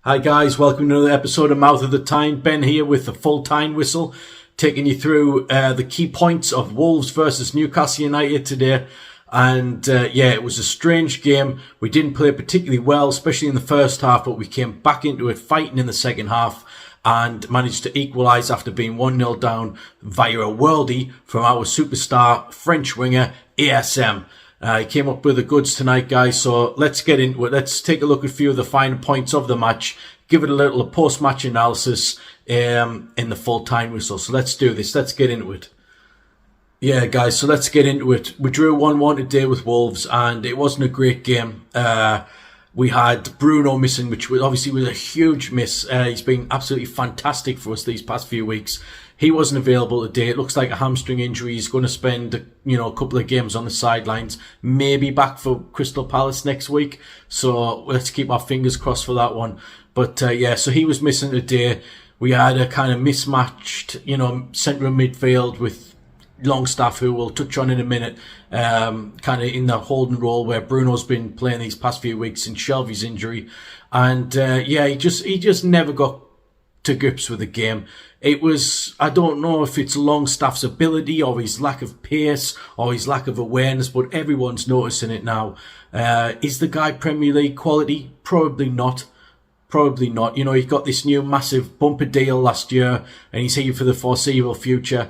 Hi guys, welcome to another episode of Mouth of the Tyne. Ben here with the Full-Tyne whistle, taking you through the key points of Wolves versus Newcastle United today. And it was a strange game. We didn't play particularly well, especially in the first half, but we came back into it fighting in the second half and managed to equalise after being 1-0 down via a worldie from our superstar French winger ASM. He came up with the goods tonight, guys, so let's get into it. Let's take a look at a few of the finer points of the match, give it a little post-match analysis in the Full-Tyne whistle. So let's do this. Let's get into it. Yeah, guys, so let's get into it. We drew 1-1 today with Wolves, and it wasn't a great game. We had Bruno missing, which obviously was a huge miss. He's been absolutely fantastic for us these past few weeks. He wasn't available today. It looks like a hamstring injury. He's going to spend, a couple of games on the sidelines. Maybe back for Crystal Palace next week. So let's keep our fingers crossed for that one. But so he was missing today. We had a kind of mismatched, central midfield with Longstaff, who we'll touch on in a minute, kind of in the holding role where Bruno's been playing these past few weeks since Shelvey's injury. And he just never got to grips with the game. It was, I don't know if it's Longstaff's ability or his lack of pace or his lack of awareness, but everyone's noticing it now. Is the guy Premier League quality? Probably not. Probably not. He got this new massive bumper deal last year and he's here for the foreseeable future.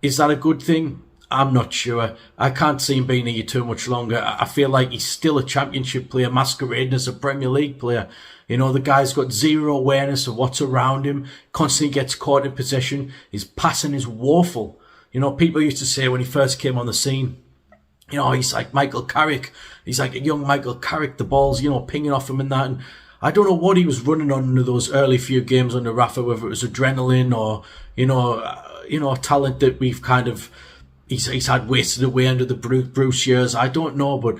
Is that a good thing? I'm not sure. I can't see him being here too much longer. I feel like he's still a championship player masquerading as a Premier League player. The guy's got zero awareness of what's around him, constantly gets caught in possession. His passing is woeful. People used to say when he first came on the scene, he's like Michael Carrick. He's like a young Michael Carrick. The ball's, pinging off him and that. And I don't know what he was running on in those early few games under Rafa, whether it was adrenaline or, talent that we've kind of, he's had wasted away under the Bruce years. I don't know, but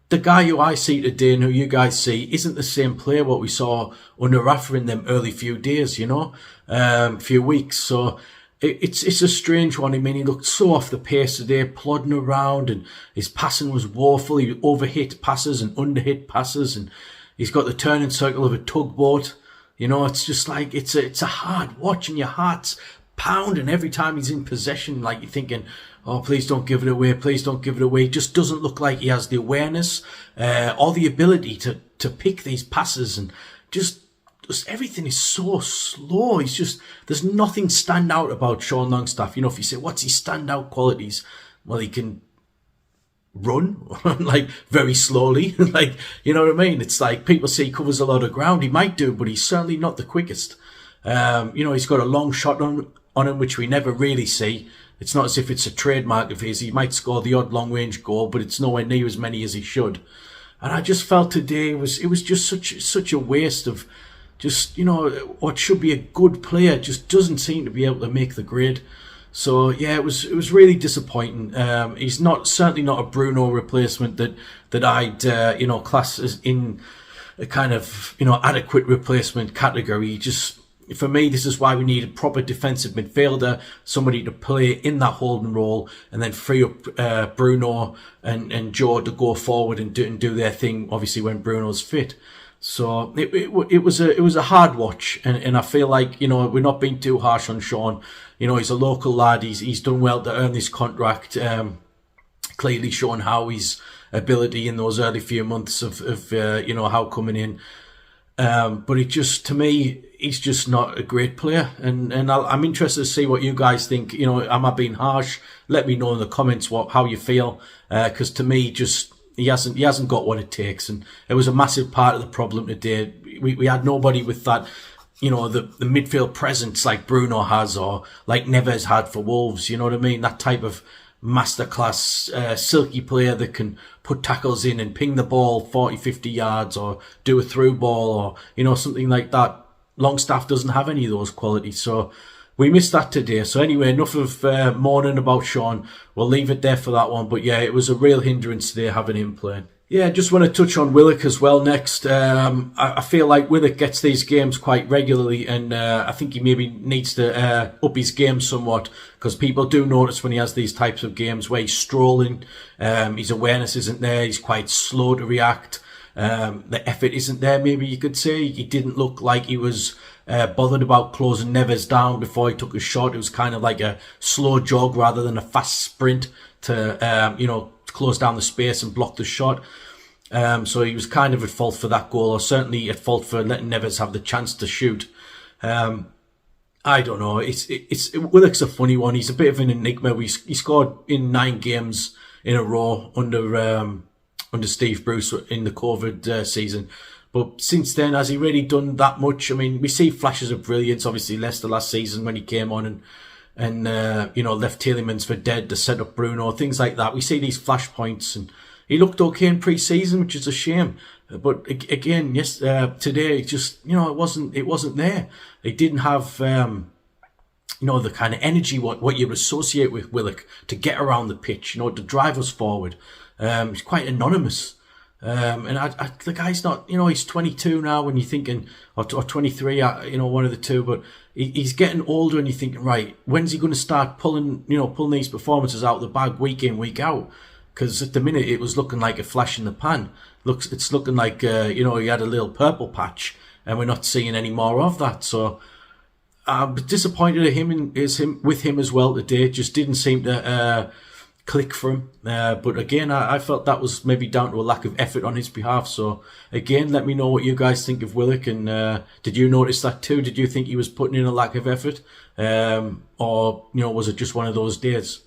the guy who I see today and who you guys see isn't the same player what we saw under Rafa in them early few days, few weeks. So it's a strange one. I mean, he looked so off the pace today, plodding around, and his passing was woeful. He overhit passes and underhit passes, and he's got the turning circle of a tugboat. It's just like, it's a hard watch, and your heart's pounding every time he's in possession. Like you're thinking, oh, please don't give it away. Please don't give it away. He just doesn't look like he has the awareness or the ability to pick these passes, and just everything is so slow. There's nothing stand out about Sean Longstaff. If you say, what's his standout qualities? Well, he can run like very slowly. Like, you know what I mean? It's like people say he covers a lot of ground. He might do, but he's certainly not the quickest. He's got a long shot on him, which we never really see. It's not as if it's a trademark of his. He might score the odd long-range goal, but it's nowhere near as many as he should. And I just felt today it was just such a waste of just, what should be a good player just doesn't seem to be able to make the grade. So yeah, it was really disappointing. He's certainly not a Bruno replacement that I'd class as in a kind of adequate replacement category. For me, this is why we need a proper defensive midfielder, somebody to play in that holding role, and then free up Bruno and Joe to go forward and do their thing. Obviously, when Bruno's fit. So it was a hard watch, and I feel like we're not being too harsh on Sean. He's a local lad. He's done well to earn this contract. Clearly shown Howay's ability in those early few months of how coming in. But to me, he's just not a great player, and I'm interested to see what you guys think. Am I being harsh? Let me know in the comments how you feel, because to me, he hasn't got what it takes, and it was a massive part of the problem today. We had nobody with that, the midfield presence like Bruno has, or like Neves had for Wolves. You know what I mean? That type of masterclass silky player that can put tackles in and ping the ball 40-50 yards, or do a through ball, or something like that. Longstaff doesn't have any of those qualities, so we missed that today. So anyway, enough of mourning about Sean. We'll leave it there for that one. But yeah, it was a real hindrance today having him playing. Yeah, just want to touch on Willock as well next. I feel like Willock gets these games quite regularly, and I think he maybe needs to up his game somewhat, because people do notice when he has these types of games where he's strolling, his awareness isn't there, he's quite slow to react. The effort isn't there, maybe you could say. He didn't look like he was bothered about closing Neves down before he took a shot. It was kind of like a slow jog rather than a fast sprint to close down the space and block the shot. So he was kind of at fault for that goal, or certainly at fault for letting Neves have the chance to shoot. I don't know. Willock's a funny one. He's a bit of an enigma. He scored in 9 games in a row under Steve Bruce in the COVID season. But since then, has he really done that much? I mean, we see flashes of brilliance. Obviously, Leicester last season when he came on and left Tielemans for dead to set up Bruno, things like that. We see these flashpoints, and he looked okay in pre-season, which is a shame. But again, yes, today it wasn't there. He didn't have the kind of energy what you associate with Willock to get around the pitch, to drive us forward. He's quite anonymous. And the guy's not, he's 22 now when you're thinking, or 23, one of the two, but he's getting older and you're thinking, right, when's he going to start pulling these performances out of the bag week in, week out? Because at the minute it was looking like a flash in the pan. It's looking like, he had a little purple patch and we're not seeing any more of that. So I'm disappointed at with him as well today. It just didn't seem to click for him. But again, I felt that was maybe down to a lack of effort on his behalf. So again, let me know what you guys think of Willock. And did you notice that too? Did you think he was putting in a lack of effort? Or was it just one of those days?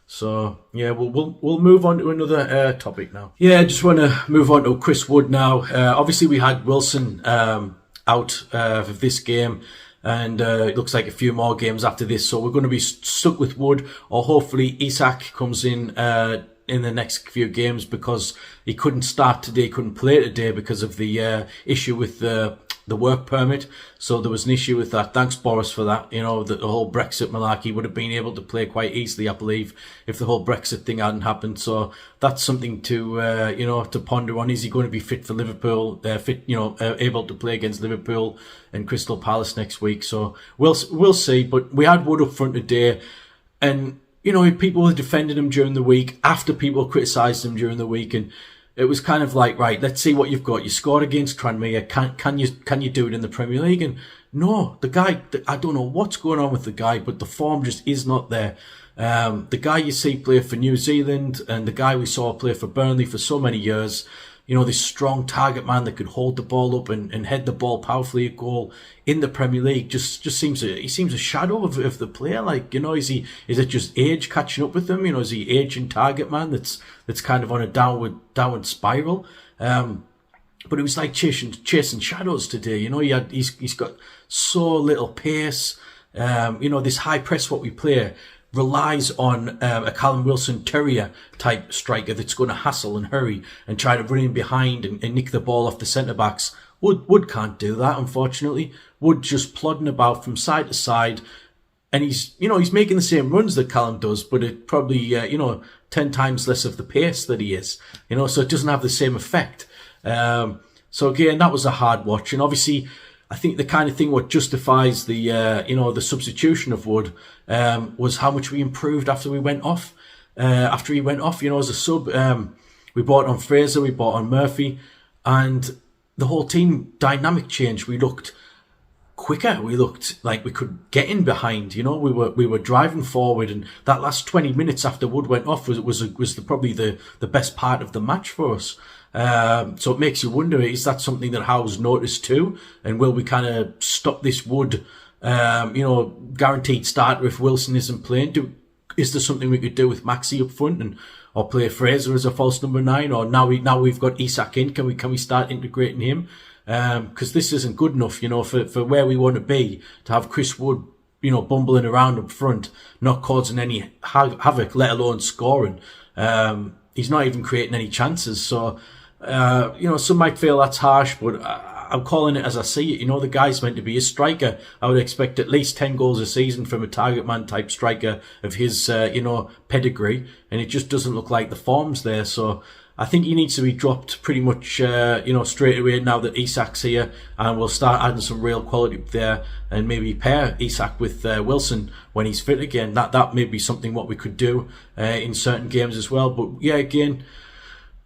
So yeah, we'll move on to another topic now. Yeah, I just want to move on to Chris Wood now. Obviously, we had Wilson out of this game, and it looks like a few more games after this. So we're going to be stuck with Wood, or hopefully Isak comes in the next few games, because he couldn't start today, couldn't play today because of the issue with the work permit. So there was an issue with that. Thanks, Boris, for that. The whole Brexit malarkey would have been able to play quite easily, I believe, if the whole Brexit thing hadn't happened. So that's something to to ponder on. Is he going to be fit for Liverpool? Able to play against Liverpool and Crystal Palace next week? So we'll see. But we had Wood up front today, and people were defending him during the week after people criticised him during the week, and it was kind of like, right, let's see what you've got. You scored against Tranmere. Can you do it in the Premier League? And no, the guy, I don't know what's going on with the guy, but the form just is not there. The guy you see play for New Zealand and the guy we saw play for Burnley for so many years, this strong target man that could hold the ball up and head the ball powerfully at goal in the Premier League just seems a shadow of the player. Like, is it just age catching up with him? Is he aging target man that's kind of on a downward spiral? But it was like chasing shadows today. He's got so little pace. This high press what we play relies on a Callum Wilson Terrier type striker that's going to hassle and hurry and try to run in behind and nick the ball off the centre backs. Wood can't do that, unfortunately. Wood just plodding about from side to side, and he's making the same runs that Callum does, but it probably 10 times less of the pace that he is. So it doesn't have the same effect. So again, that was a hard watch, and obviously, I think the kind of thing what justifies the the substitution of Wood was how much we improved after we went off. After he went off, as a sub, we brought on Fraser, we brought on Murphy, and the whole team dynamic changed. We looked quicker. We looked like we could get in behind. We were driving forward, and that last 20 minutes after Wood went off was probably the best part of the match for us. So it makes you wonder, is that something that Howe's noticed too? And will we kind of stop this Wood, guaranteed starter if Wilson isn't playing? Is there something we could do with Maxi up front or play Fraser as a false number 9? Or now we've got Isak in, can we start integrating him? Because this isn't good enough, for where we want to be, to have Chris Wood, bumbling around up front, not causing any havoc, let alone scoring. He's not even creating any chances. So, some might feel that's harsh, but I'm calling it as I see it. The guy's meant to be a striker. I would expect at least 10 goals a season from a target man type striker of his, pedigree. And it just doesn't look like the form's there. So I think he needs to be dropped pretty much, straight away now that Isak's here, and we'll start adding some real quality up there, and maybe pair Isak with Wilson when he's fit again. That may be something what we could do in certain games as well. But yeah, again,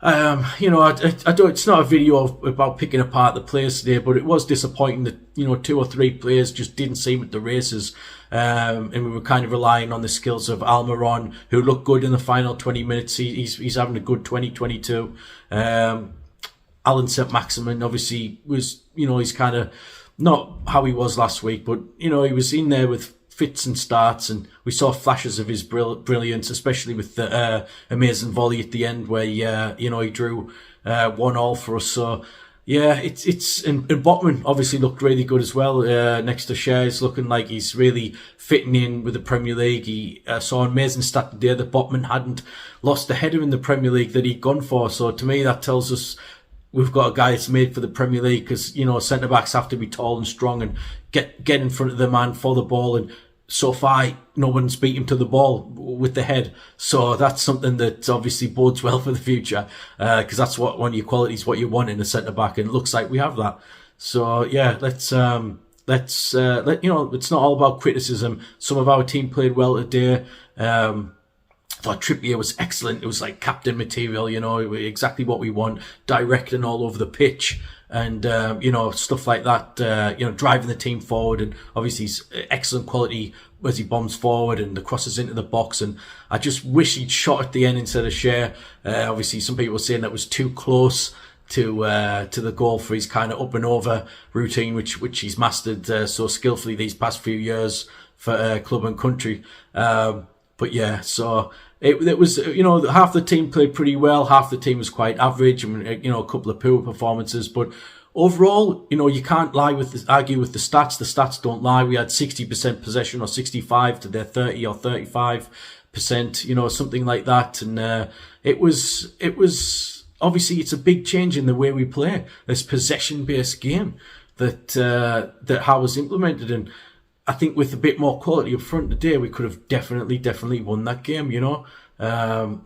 I don't. It's not a video about picking apart the players today, but it was disappointing that 2 or 3 players just didn't seem at the races, and we were kind of relying on the skills of Almiron, who looked good in the final 20 minutes. He's having a good 2022. Alan St. Maximin obviously was, he's kind of not how he was last week, but he was in there with fits and starts, and we saw flashes of his brilliance, especially with the amazing volley at the end where he drew 1-1 for us. So yeah, and Botman obviously looked really good as well. Next to Shares, looking like he's really fitting in with the Premier League. He saw an amazing stat today that Botman hadn't lost a header in the Premier League that he'd gone for. So to me, that tells us we've got a guy that's made for the Premier League, because centre backs have to be tall and strong and get in front of the man for the ball, and so far no one's beat him to the ball with the head. So that's something that obviously bodes well for the future, because that's one of your qualities, what you want in a centre back, and it looks like we have that. So yeah, let's it's not all about criticism. Some of our team played well today. I thought Trippier was excellent. It was like captain material, exactly what we want, directing all over the pitch, and stuff like that, driving the team forward. And obviously he's excellent quality as he bombs forward and the crosses into the box. And I just wish he'd shot at the end instead of Share. Obviously some people were saying that was too close to the goal for his kind of up and over routine, which he's mastered so skillfully these past few years for club and country. But yeah, so it was, half the team played pretty well, half the team was quite average, a couple of poor performances, but overall, you can't argue with the stats. The stats don't lie. We had 60% possession, or 65 to their 30 or 35%, something like that. And it was obviously, it's a big change in the way we play this possession-based game that HOWAY's implemented. And I think with a bit more quality up front today, we could have definitely won that game,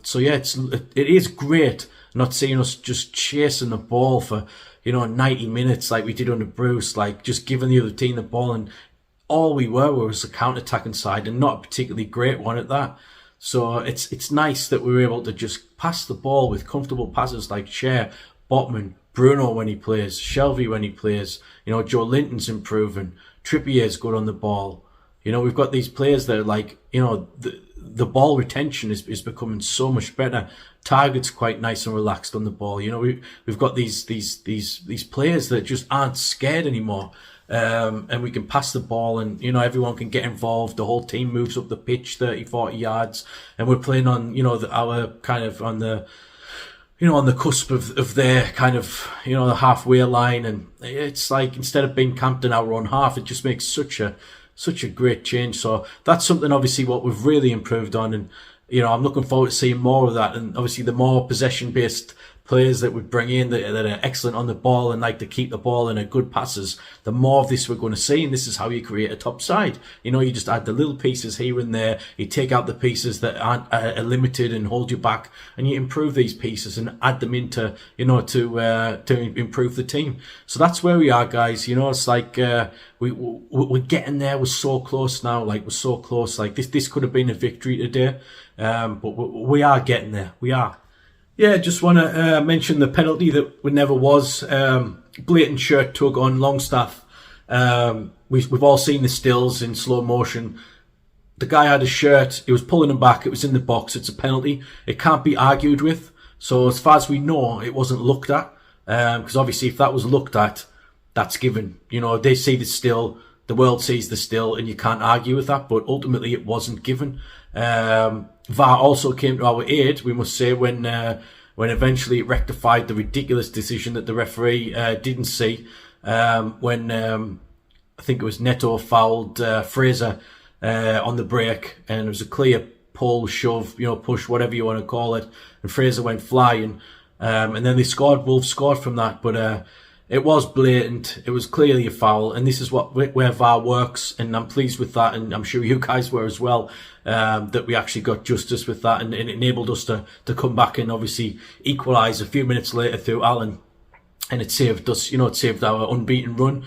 So yeah, it is great not seeing us just chasing the ball for, 90 minutes like we did under Bruce, like just giving the other team the ball, and all we were was a counter-attacking side, and not a particularly great one at that. So it's nice that we were able to just pass the ball with comfortable passes like Cher, Botman, Bruno when he plays, Shelvey when he plays, Joe Linton's improving, Trippier's good on the ball. We've got these players that are like, the ball retention is becoming so much better. Target's quite nice and relaxed on the ball. We've got these players that just aren't scared anymore. And we can pass the ball, and everyone can get involved. The whole team moves up the pitch 30-40 yards, and we're playing on our kind of on the on the cusp of their kind of the halfway line. And it's like, instead of being camped in our own half, it just makes such a great change. So that's something obviously what we've really improved on, and I'm looking forward to seeing more of that. And obviously the more possession based players that we bring in that are excellent on the ball and like to keep the ball and are good passes, the more of this we're going to see. And this is how you create a top side. You just add the little pieces here and there. You take out the pieces that aren't limited and hold you back, and you improve these pieces and add them into to improve the team. So that's where we are, guys. It's like we're getting there. We're so close now. Like, we're so close. Like, this could have been a victory today, but we are getting there. We are. Yeah, just want to mention the penalty that never was. Blatant shirt tug on Longstaff. We've all seen the stills in slow motion. The guy had a shirt. He was pulling him back. It was in the box. It's a penalty. It can't be argued with. So as far as we know, it wasn't looked at. Because obviously, if that was looked at, that's given. They see the still. The world sees the still, and you can't argue with that. But ultimately, it wasn't given. VAR also came to our aid, we must say, when eventually it rectified the ridiculous decision that the referee didn't see, when I think it was Neto fouled Fraser on the break, and it was a clear pull, shove, push, whatever you want to call it, and Fraser went flying, and then Wolves scored from that, but it was blatant. It was clearly a foul, and this is where VAR works, and I'm pleased with that, and I'm sure you guys were as well, that we actually got justice with that, and it enabled us to come back and obviously equalise a few minutes later through Allen, and it saved us, it saved our unbeaten run,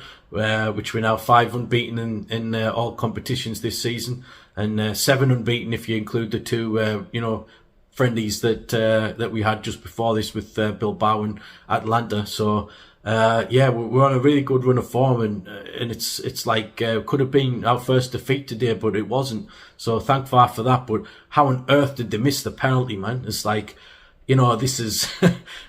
which we're now 5 unbeaten in all competitions this season, and 7 unbeaten if you include the two, friendlies that we had just before this with Bilbao and Atlanta. So yeah, we're on a really good run of form, and it's like could have been our first defeat today, but it wasn't. So thank VAR for that. But how on earth did they miss the penalty, man? It's like, you know, this is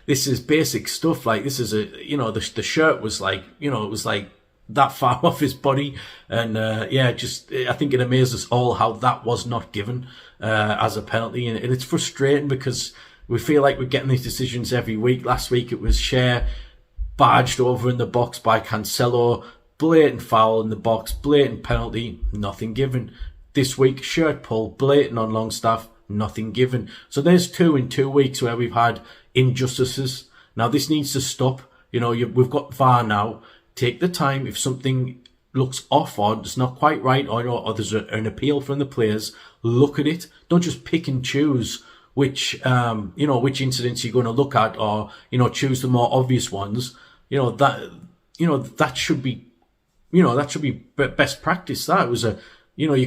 this is basic stuff. Like, this is the shirt was like, it was like that far off his body, and yeah, just I think it amazes us all how that was not given as a penalty, and it's frustrating because we feel like we're getting these decisions every week. Last week it was Share barged over in the box by Cancelo, blatant foul in the box, blatant penalty, nothing given. This week, shirt pull, blatant on Longstaff, nothing given. So there's 2 in 2 weeks where we've had injustices. Now this needs to stop. We've got VAR now. Take the time. If something looks off or it's not quite right, or there's an appeal from the players, look at it. Don't just pick and choose which incidents you're going to look at, or choose the more obvious ones. That should be best practice. That was you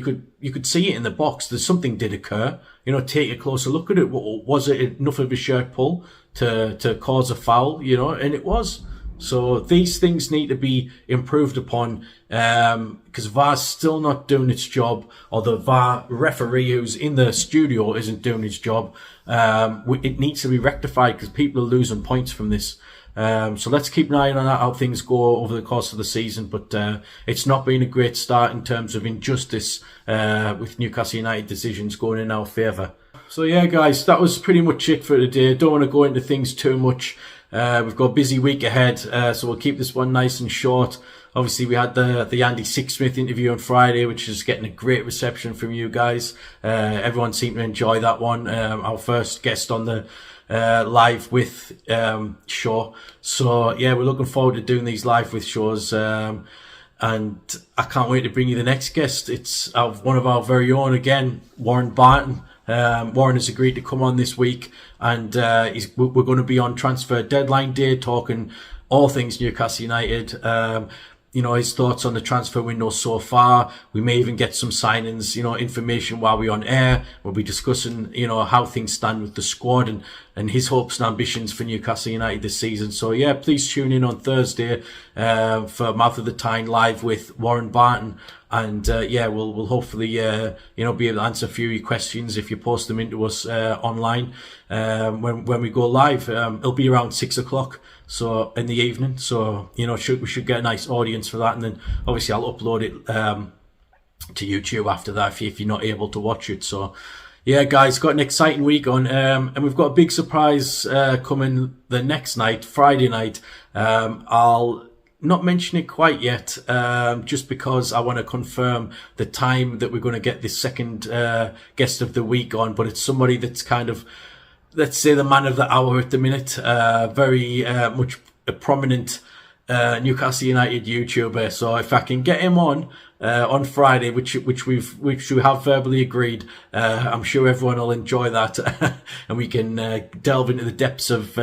could see it in the box. There's something did occur. Take a closer look at it. Was it enough of a shirt pull to cause a foul? And it was. So these things need to be improved upon, because VAR's still not doing its job, or the VAR referee who's in the studio isn't doing his job. It needs to be rectified because people are losing points from this. So let's keep an eye on how things go over the course of the season. But it's not been a great start in terms of injustice with Newcastle United decisions going in our favour. So yeah, guys, that was pretty much it for today. Don't want to go into things too much. We've got a busy week ahead, so we'll keep this one nice and short. Obviously, we had the Andy Sixsmith interview on Friday, which is getting a great reception from you guys. Everyone seemed to enjoy that one. Our first guest on the live with show. So yeah, we're looking forward to doing these live with shows. And I can't wait to bring you the next guest. It's one of our very own again, Warren Barton. Warren has agreed to come on this week, and we're going to be on transfer deadline day talking all things Newcastle United. His thoughts on the transfer window so far. We may even get some signings, information while we're on air. We'll be discussing, how things stand with the squad and his hopes and ambitions for Newcastle United this season. So yeah, please tune in on Thursday for Mouth of the Tyne live with Warren Barton. And yeah, we'll hopefully be able to answer a few of your questions if you post them into us online when we go live. It'll be around 6 o'clock, so in the evening. So we should get a nice audience for that, and then obviously I'll upload it to YouTube after that if you're not able to watch it. So yeah, guys, got an exciting week on, and we've got a big surprise coming the next night, Friday night. I'll not mention it quite yet, just because I want to confirm the time that we're going to get this second guest of the week on. But it's somebody that's kind of, let's say, the man of the hour at the minute. Very much a prominent Newcastle United YouTuber. So if I can get him on Friday, which we have verbally agreed, I'm sure everyone will enjoy that, and we can delve into the depths of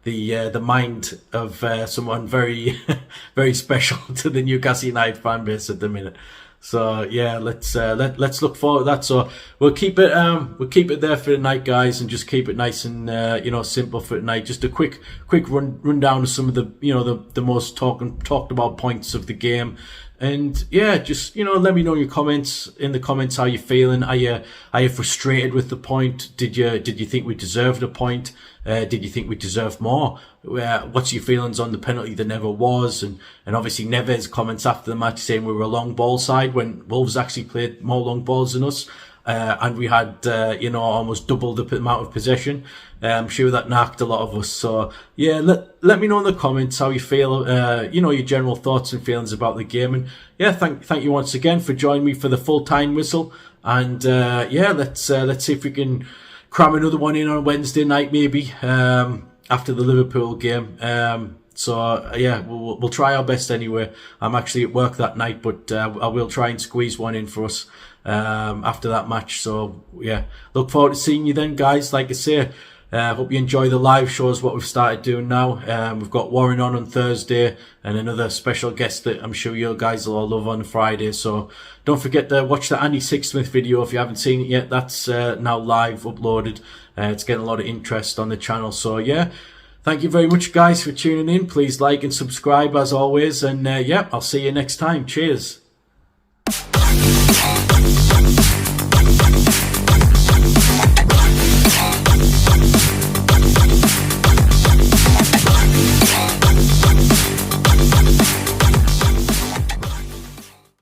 the mind of someone very very special to the Newcastle United fan base at the minute. So yeah, let's look forward to that. So we'll keep it there for tonight, guys, and just keep it nice and simple for tonight. Just a quick rundown of some of the most talked about points of the game. And yeah, just let me know in the comments how you're feeling. Are you frustrated with the point? Did you think we deserved a point? Did you think we deserved more? What's your feelings on the penalty that never was? And obviously Neves' comments after the match saying we were a long ball side when Wolves actually played more long balls than us. And we had, almost double the amount of possession. I'm sure that knocked a lot of us. So yeah, let me know in the comments how you feel, your general thoughts and feelings about the game. And yeah, thank you once again for joining me for the Full-Tyne whistle. And yeah, let's see if we can cram another one in on Wednesday night, maybe, after the Liverpool game. So yeah, we'll try our best anyway. I'm actually at work that night, but I will try and squeeze one in for us after that match. So yeah, look forward to seeing you then, guys. Like I say, Hope you enjoy the live shows, what we've started doing now. We've got Warren on Thursday and another special guest that I'm sure you guys will all love on Friday. So don't forget to watch the Andy Sixsmith video if you haven't seen it yet. That's now live uploaded. It's getting a lot of interest on the channel. So yeah, thank you very much guys for tuning in. Please like and subscribe as always. And yeah, I'll see you next time. Cheers.